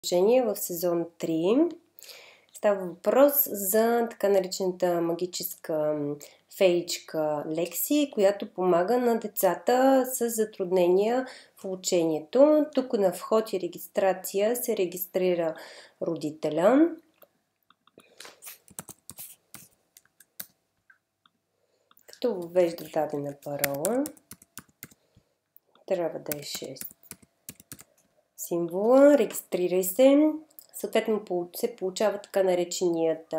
Приложение в сезон 3. Става въпрос за така наречената магическа феичка Лекси, която помага на децата с затруднения в учението. Тук на вход и регистрация се регистрира родителя. Като въвежда дадена парола, трябва да е 6 символа, регистрирай се. Съответно се получава така нареченият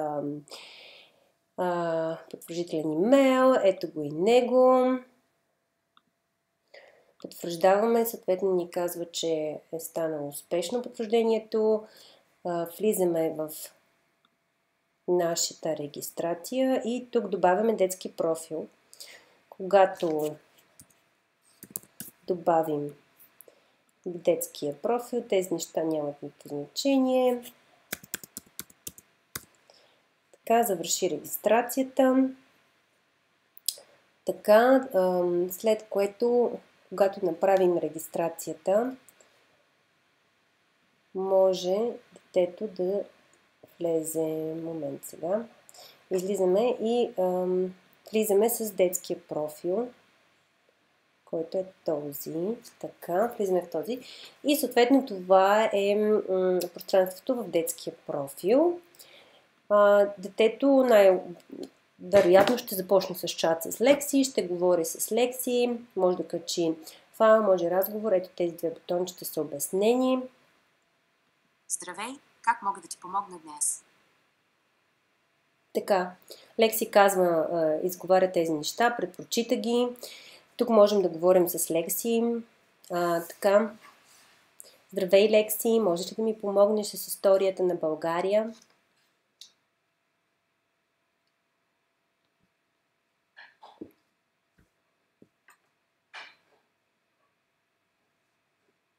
потвърждителен имейл. Ето го и него. Потвърждаваме, съответно ни казва, че е станало успешно потвърждението. Влизаме в нашата регистрация и тук добавяме детски профил. Когато добавим детския профил, тези неща нямат никакво значение. Така, завърши регистрацията. Така, след което, когато направим регистрацията, може детето да влезе. Момент сега. Излизаме и влизаме с детския профил, който е този. Така, влизаме в този. И съответно това е пространството в детския профил. Детето вероятно ще започне с чат с Лекси, ще говори с Лекси, може да качи файл, може разговор. Ето тези две бутончета са обяснени. Здравей, как мога да ти помогна днес? Така, Лекси казва, изговаря тези неща, предпочита ги. Тук можем да говорим с Лекси. Така, здравей, Лекси, можеш ли да ми помогнеш с историята на България?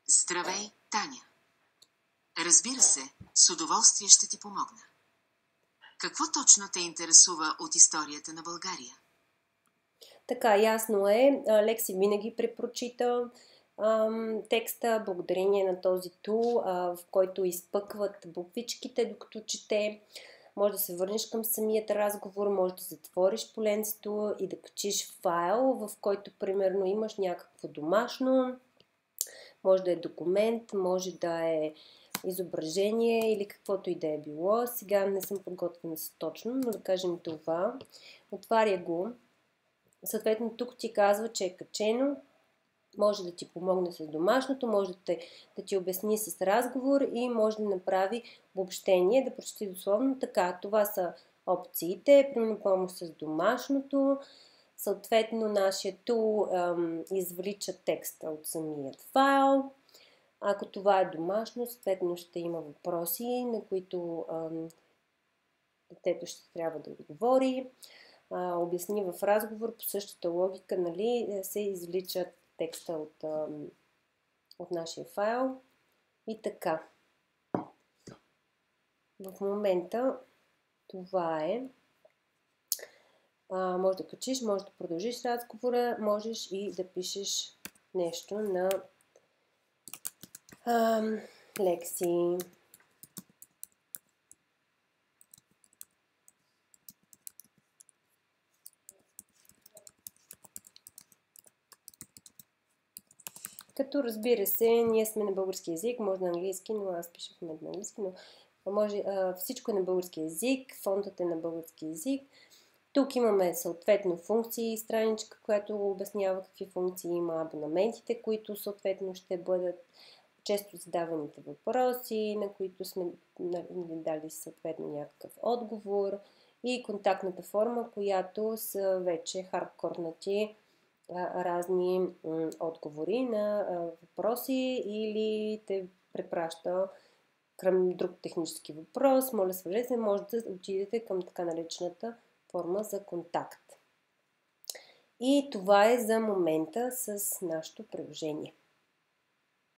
Здравей, Таня. Разбира се, с удоволствие ще ти помогна. Какво точно те интересува от историята на България? Така, ясно е. Лекси винаги препрочита текста, благодарение на този тул, в който изпъкват буквичките, докато чете. Може да се върнеш към самият разговор, може да затвориш поленцето и да качиш файл, в който примерно имаш някакво домашно, може да е документ, може да е изображение или каквото и да е било. Сега не съм подготвена с точно, но да кажем това. Отваря го. Съответно тук ти казва, че е качено. Може да ти помогне с домашното, може да ти обясни с разговор и може да направи обобщение, да прочети дословно така. Това са опциите, примерно помощ с домашното. Съответно нашия тул извлича текста от самият файл. Ако това е домашно, съответно ще има въпроси, на които детето ще трябва да отговори. Обясни в разговор по същата логика, нали, се извлича текста от нашия файл и така. В момента това е. Може да качиш, може да продължиш разговора, можеш и да пишеш нещо на Лекси. Като разбира се, ние сме на български език, може на английски, но аз пиша в момента на английски, но може, всичко е на български език, фонтът е на български език. Тук имаме съответно функции, страничка, която обяснява какви функции има, абонаментите, които съответно ще бъдат често задаваните въпроси, на които сме дали съответно някакъв отговор и контактната форма, която са вече хардкорнати разни отговори на въпроси или те препраща към друг технически въпрос. Моля, свържете, може да отидете към така наречената форма за контакт. И това е за момента с нашето приложение.